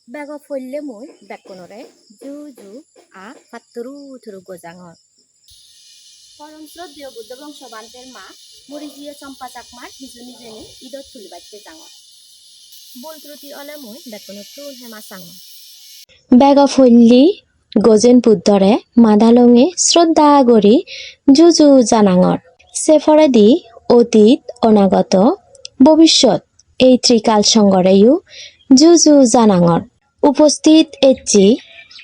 Bago folle moi bekkonore ju a patturu turu gojangor. পরম শ্রদ্ধেয় বুদ্ধ বংশবান্তের মা মরিজিয়া চম্পা চাকমার হিজুনি জেনি ঈদত তুলিবাইতে জাঙর বুল ত্রুটি অলে মই বেকনো তুল হেমা চাঙর বেগ ফল্লি গজেন বুদ্ধরে মাদালঙে শ্রদ্ধা গরি জুজু জানাঙর সেফরেদি অতীত অনাগত ভবিষ্যৎ এই ত্রিকাল সংগরেয়ু জুজু জানাঙর উপস্থিত এচি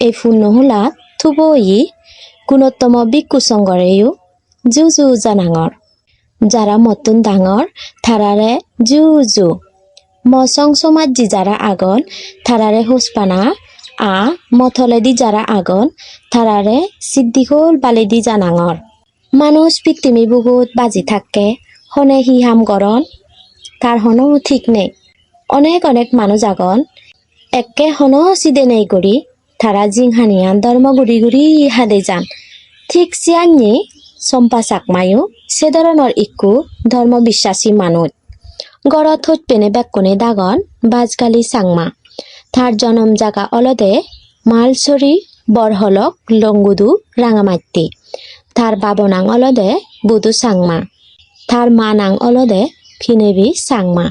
এই ফুন্নহুলা থুবই গুণোত্তম বিক্ষু সংগরেয়ু জুজু জানাঙর যারা মতুন ডাঙর থারারে জুজু মসং সমাজি যারা আগন থারারে হুসপানা আ মথলেদি যারা আগন থারারে সিদ্দিকুল বালিদি জানাঙর মানুষ পৃথিবী বহুত বাজি থাকে হনে হিহাম গরন তার হনো ঠিক নেই অনেক অনেক মানুষ আগন একে হনো সিদে নেই গড়ি তারা জিংহানিয়ান ধর্ম গুড়ি গুড়ি হাদে যান ঠিক সিয়ানি চম্পা চাকমায়ু সে ধরনের ইকু ধর্ম বিশ্বাসী মানুষ গড়ত হইত পেনে বেকনে দাগন বাজগালি চাংমা তার জনম জাগা অলদে মালছড়ি বরহলক লঙ্গুদু রাঙামাটি তার বাবনাং অলদে বুদু চাংমা তার মানাং অলদে ফিনেবি চাংমা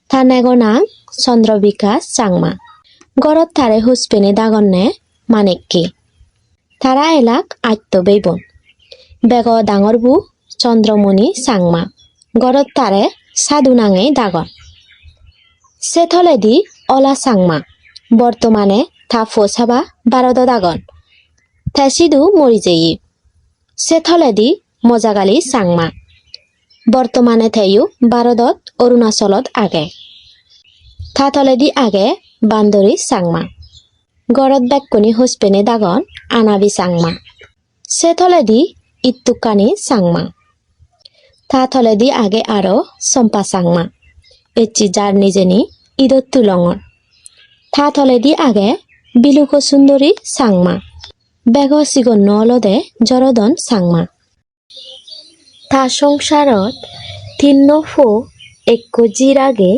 তার নেগনাং চন্দ্রবিকাশ চাংমা গড়ত তারে হুস পেনে দাগনে মানেকি তারা এলাক আত্মবেবন বেগ ডাঙরবু চন্দ্রমণি চাংমা গড়ত তারে সাধু নাঙে দাগন সেথলেদি অলা চাংমা বর্তমানে থা ফোসাবা বারদ দাগন থেসিদু মরি যেই সেথলেদি মজাগালি চাংমা বর্তমানে থেয়ু বারদত অরুণাচলত আগে থাথলেদি আগে বান্দরি চাংমা গড়ত বেকনি হুসপেনে দাগন আনাবি চাংমা সেথলেদি ইত্তুকানি চাংমা থাথলেদি আগে আরো চম্পা চাংমা এচি যার নিজেনি ঈদত তুলঙর থাথলেদি আগে বিলুক সুন্দরী চাংমা বেগ সিগন অলদে জরদন চাংমা থা সংসারত তিন্ন ফো একো জির আগে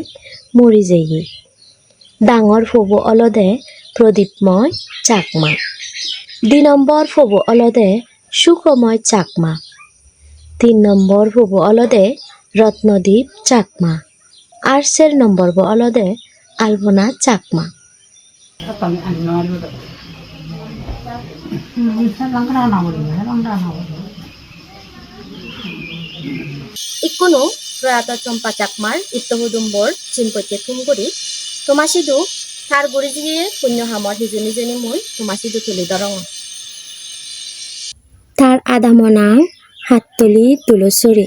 মরি যেই ডাঙর ফবু অলদে প্রদীপময় চাকমা 2 নম্বর ফবু অলদে সুখময় চাকমা 3 নম্বর ফবু অলদে রত্নদ্বীপ চাকমা আর 4 নম্বর বু অলদে আলপনা চাকমা ইকুনো প্রয়াত চম্পা চাকমার ইত্যহুদুম্বর চিনপৈতে থুমগুড়ি তোমাসিদু তার গুড়ি জিয়ে পুণ্য হামর হিজুনি জেনি মই তোমাসিদু তুলি দরং তার আদামনা হাততলি তুলসরি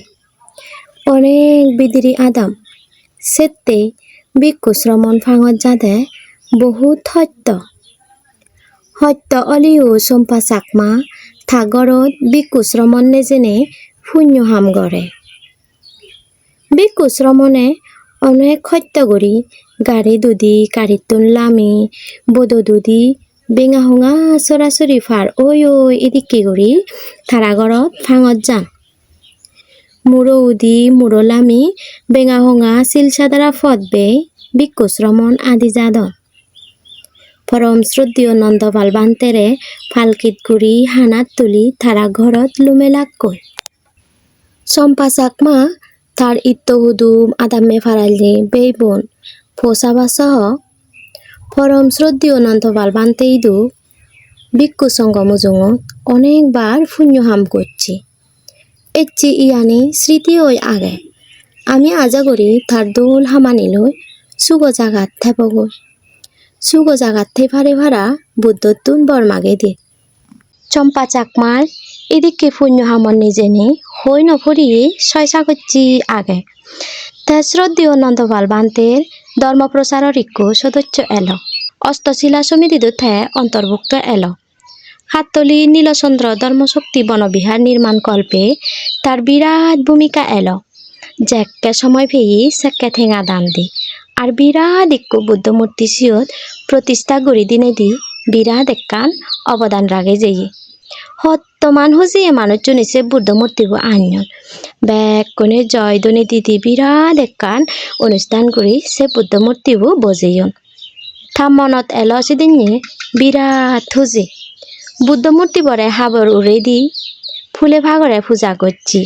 অনেক বিদিরি আদাম সেতে বিক্ষু শ্রমণ ফাঙত যাদে বহুত সত্য অলিও চম্পা চাকমা থাগরত বিক্ষু শ্রমণ নেজেনে পুণ্য হাম গড়ে বিক্ষু শ্রমণে অনেক সত্য গড়ি গাড়ি দুদি কারিতুন লামি বদো দুদি বেঙা হুঙা চরাচরি ফার ওই এদিকে গড়ি থারাগরত ফাঙত যান মুড়ো উদি মুড়ো লামি বেঙা হুঙা শিলসাদারা ফদবে বিক্ষু শ্রমণ আদি যাদন পরম শ্রদ্ধীয় নন্দপাল বান্তেরে ফালকিত গুড়ি হানাত তুলি থারা ঘরত লুমেলাক কই চম্পা চাকমা তার ইত্যহুদুম আদামে ফারাইলে বেইবন ফোসাবা সহ পরম শ্রদ্ধীয় নন্দপাল বান্তে ইদু বিক্ষু সঙ্গ মুজুঙত অনেকবার পুণ্য হাম করছি এচ্ছি ইয়ানি স্মৃতি ওই আগে আমি আজাগরি তার দোল হামানি লই সুগ জাগাত থেপগো সুগ জাগাত থেফারে ভাড়া বুদ্ধতুন বর্মাগে দি চম্পা চাকমার এদিকে পুণ্য হামন নিজেনি হই নফরিয়ে ছয়সা করছি আগে তে শ্রদ্ধীয় নন্দপাল বান্তের ধর্মপ্রচারর ইক্কু সদস্য এলো অষ্টশিলা সমিতি দুথে অন্তর্ভুক্ত এলো হাততলি নীলচন্দ্র ধর্মশক্তি বনবিহার নির্মাণ কল্পে তার বিরাট ভূমিকা এলো জ্যাককে সময় পেয়ে সেক্কে ঠেঙা দান দি আর বিরাট ইক্কু বুদ্ধমূর্তি সিয়ত প্রতিষ্ঠা গড়ি দিনে দি বিরাট একখান অবদান রাগে যেই হত্তমান হুজিয়ে মানুষ জনিছে বুদ্ধমূর্তিবু আইন ব্যাগ কোনে জয় দনি দিদি বিরাট একখান অনুষ্ঠান করি সে বুদ্ধমূর্তিবু বজেয়ন থাম মনত এলো সেদিনই বিরাট হুজি বুদ্ধ মূর্তি বরে হাবর উড়ে দি ফুলে ভাগরে পূজা করছি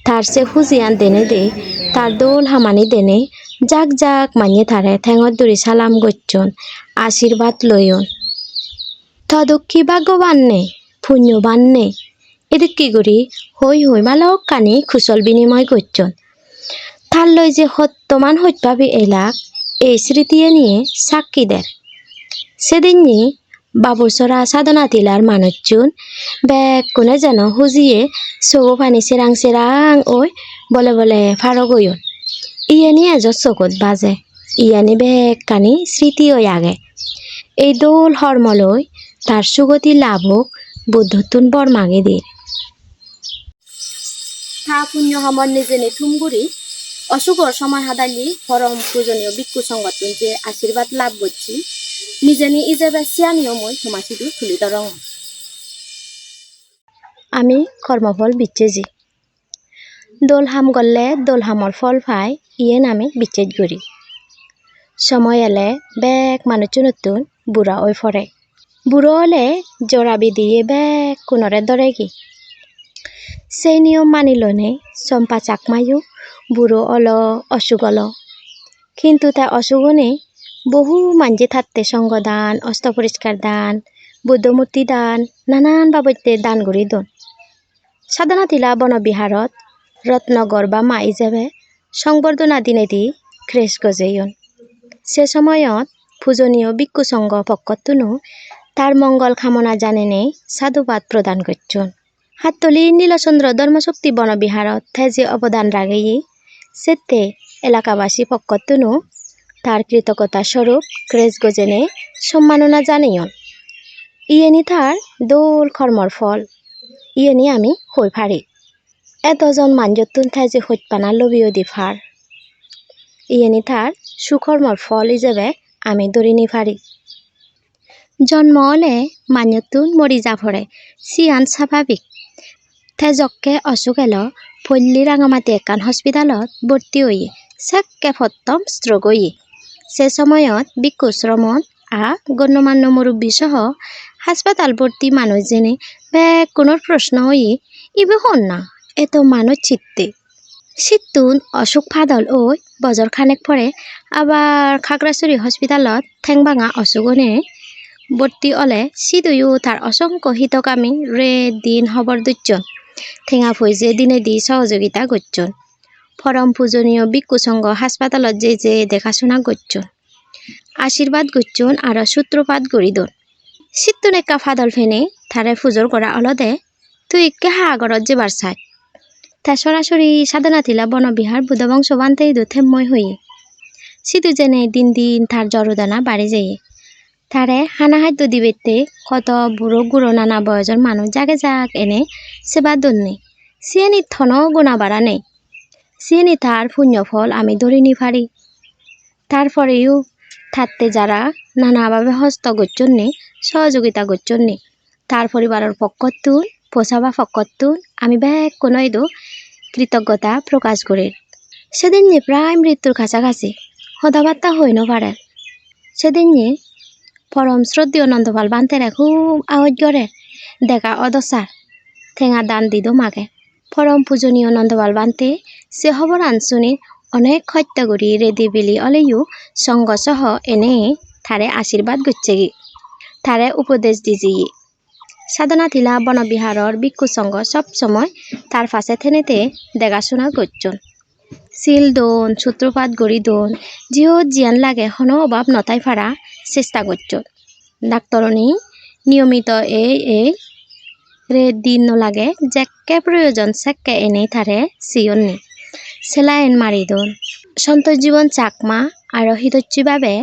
তার সে হুজিয়ান দেনে দে তার দোল হামানি দেনে জাক জাক মানিয়ে তারে ঠেঙত দূরে সালাম গচ্ছন আশীর্বাদ লয়ন তদক্ষী ভাগ্যবান নে পুণ্যবান নে এদিক কি করি হই হই মালক কানি কুশল বিনিময় করছন তার লই যে সত্যমান সত্যভাবে এলাক এই স্মৃতিয়ে নিয়ে সাক্ষী দের সেদিনই বাবুসরা সাধনা তিলার মানুষজন ব্যাগ কোনে যেন হুজিয়ে চগু পানি সেরাং সেরাং ওই বলে বলে ফারো গয়ন ইয়ানি এজর চকুত বাজে ইয়ানি ব্যাগ কানি স্মৃতি ওই আগে এই দোল হরমলই তার সুগতি লাভ হোক বুদ্ধতুন বর মাগে দিয়ে থা পুণ্য সমর নিজে নিথুমগুড়ি অশুভর সময় হাদালি পরম পূজনীয় ভিক্ষু সংগঠন যে আশীর্বাদ লাভ করছি নিজেনি ইজেবে সিয়ানিও মই তোমাচিদু তুলি দরং আমি কর্মফল বিচ্ছেজি দোলহাম গলে দোলহামর ফল পাই ইয়ে নামে বিচ্ছেদ করি সময় এলে বেক মানুষ নতুন বুড়া ওই ফরে বুড়ো হলে জোড়াবি দিয়ে বেক কোনরে ধরে কি সেই নিয়ম মানিল নে চম্পা চাকমায়ু বুড়ো অল অসুখ অল কিন্তু তা অসুখনে বহু মাঞ্জি থাকতে সঙ্গদান অস্ত পরিষ্কার দান বুদ্ধমূর্তি দান নানান বাবদে দান করি দন সাধনা তিলা বনবিহারত রত্নগর বা মা হিসাবে সংবর্ধনা দিনেদি ক্রেশ গজেয়ন সে সময়ত পূজনীয় ভিক্ষু সংঘ পক্ষতুনো তার মঙ্গল কামনা জানেনে সাধুবাদ প্রদান করছন হাততলি নীলচন্দ্র ধর্মশক্তি বনবিহারত যে অবদান রাগেই সেতে এলাকাবাসী পক্ষতুনো তার কৃতজ্ঞতা স্বরূপ ক্রেশ গজেনে সম্মাননা জানিয়ন ইয়েনি তার দোল কর্মর ফল ইয়েনি আমি হই ফারি এতজন মানজতুন যে হইপানা লবিও দি ফার ইয়েনি তার সুকর্মর ফল হিসেবে আমি ধরিনি ফারি জন্ম হলে মান্যতুন মরি যা ফরে সিয়ান স্বাভাবিক তেজককে অসুখ এলো পল্লী রাঙামাটি একান হস্পিটালত ভর্তি হয়ে সেককে ফত্তম স্ট্রোক হয়ে সে সময়ত ভিক্ষু শ্রমণ গণ্যমান্য মুরব্বী সহ হাসপাতাল ভর্তি মানুষ জেনে ব্যাগ কোনোর প্রশ্ন হয়ে ইবে হন না এত মানুষ চিত্তে শীতুন অসুখ ফাদল ওই বজর খানেক পরে আবার খাগড়াছড়ি হস্পিটালত ঠেং ভাঙা অসুখনে ভর্তি হলে সিদুয়ু তার অসংখ্য হিতকামী রে দিন হবর দুজন ঠেঙা ফইজে দিনে দি সহযোগিতা করছন পরম পূজনীয় ভিক্ষু সংঘ হাসপাতালত যে দেখাশোনা করছন আশীর্বাদ করছন আর সূত্রপাত গড়ি দন শীতুন একা ফাদল ফেনে তারে ফুজর করা অলদে তুই কেহা আগরত যেবার চাই তা সরাসরি সাধনা তিলা বনবিহার বুদ্ধবংশ বান্তেই দুথেময় হয়ে সিধু যেনে দিন দিন তার জরদানা বাড়ি যায় তারে হানাহাদ্য দিবেতে কত বুড়ো গুড়ো নানা বয়সের মানুষ জাগে যাক এনে সেবা দন্নে সিয়েনি থন গুণা বাড়া নেই সিয়েনি তার পুণ্য ফল আমি ধরিনি পারি তারপরেও থাকতে যারা নানাভাবে হস্ত গচ্ছন্নে সহযোগিতা গচ্ছন্নে তার পরিবারের পক্ষতুন পোষাবা পক্ষতুন আমি ব্যাগ কোনো কৃতজ্ঞতা প্রকাশ করে সেদিন প্রায় মৃত্যুর কাছাকাছি হতাবার্তা হই ন পারে সেদিন পরম শ্রদ্ধীয় নন্দপাল বান্তের খুব আহ্য করে দেখা অদশার ঠেঙা দান দিদ মাগে পরম পূজনীয় নন্দপাল বান্তে সে খবর আনশুনি অনেক হত্য করি রেদি বিলি অলেও সঙ্গ সহ এনে তারে আশীর্বাদ গুচ্ছে গি তারে উপদেশ দিজি সাধনা তিলা বনবিহারর ভিক্ষু সংঘ সব সময় তার পাশে থেনেতে দেখাশোনা করছন সিল দোন সূত্রপাত গড়ি দোন জিও জিয়ান লাগে হন অভাব নতাই ফাড়া চেষ্টা করছন ডাক্তরনি নিয়মিত এই রে দিন নলাগে যেকে প্রয়োজন সেকে এনেই তারে সিয়ননি সেলাইন মারি দোন সন্তোষ জীবন চাকমা আর হিতচ্ছিভাবে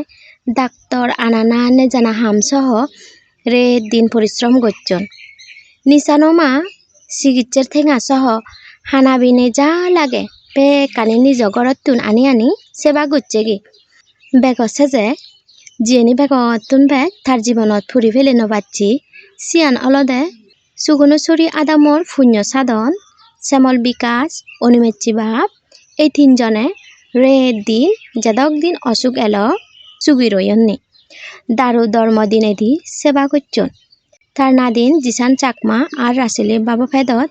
ডাক্তর আনানা নেজানা হামসহ রে দিন পরিশ্রম করছন নিচানমা চিকিৎসার ঠেঙা সহ হানাবিনে যা লাগে বে কানি নিজ ঘরতুন আনি সেবা করছে কি বেগছে যে জিয়েনি বেগতুন বেগ তার জীবনত ফুরি ফেলে নবাচ্ছি সিয়ান অলদে সুগুণচুরি আদামর পুণ্য সাধন শ্যামল বিকাশ অনিমেচ্ছি ভাব এই তিনজনে রে দিন যেদক দিন অসুখ এলো চুগি রয়ননি দারু ধর্ম দিনেদি সেবা করছন। তার নাদিন জিসান চাকমা আর রাসেলের বাবা ফেদত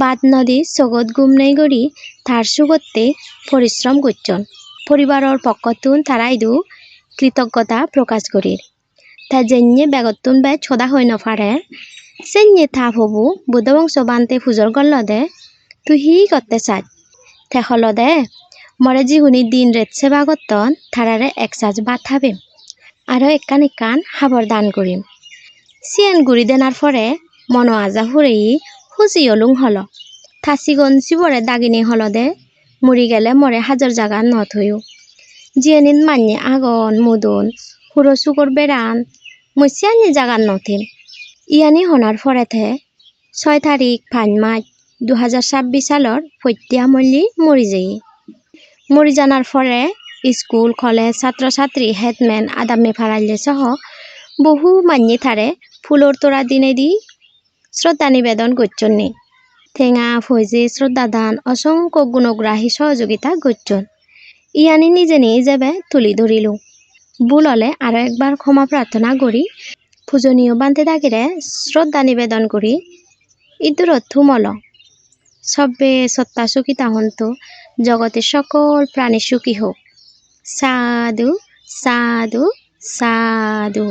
বাদ নদী সগত গুমনেই গড়ি তার সুগত্তে পরিশ্রম করছন। পরিবারের পক্ষতুন তারা ইদু কৃতজ্ঞতা প্রকাশ করির। তা যেন্যে বেগতুন বে ছদা হই নফারে সেন্যে থাপ হবু বুদ্ধবংশ বানতে ফুজর গল্লদে তুই হি করতে চাই। তে হলদে মরে জিগুনি দিন রেত সেবা করতন তারারে এক সাজ ভাত হবে আরও একান হাবর দান করিম। সিয়ান গুড়ি দেনার পরে মনো আজা হুরেই হুজি অলুং হল। থাসিগন শিবরে দাগিনী হলদে মুড়ি গেলে মরে হাজার জাগা নত হইও। জিয়ানিন মান্যে আগন মুদন হুরো সুগর বেড়ান মুসিয়ানি জাগান নথিম। ইয়ানি হনার পরেতে 6 তারিখ 5 মার্চ 2026 সালর ফত্যা মল্লি মরি যাই। মরি জানার পরে স্কুল কলেজ ছাত্রছাত্রী হেডম্যান আদামে ফারাল্লে সহ বহু মান্যে থারে ফুলর তোরা দিনে দি শ্রদ্ধা নিবেদন করছন্নি। ঠেঙা ফৈজি শ্রদ্ধা দান অসংখ্য গুণগ্রাহী সহযোগিতা করছন। ইয়ানি নিজে যাবে তুলি ধরিল। ভুল হলে আরও একবার ক্ষমা প্রার্থনা করি পূজনীয় বান্তে দাগিরে শ্রদ্ধা নিবেদন করি ইদুর থুমল। সব্বে সত্তা সুখিতা হন্ত জগতের সকল প্রাণী সুখী হোক। সাধু সাধু সাধু।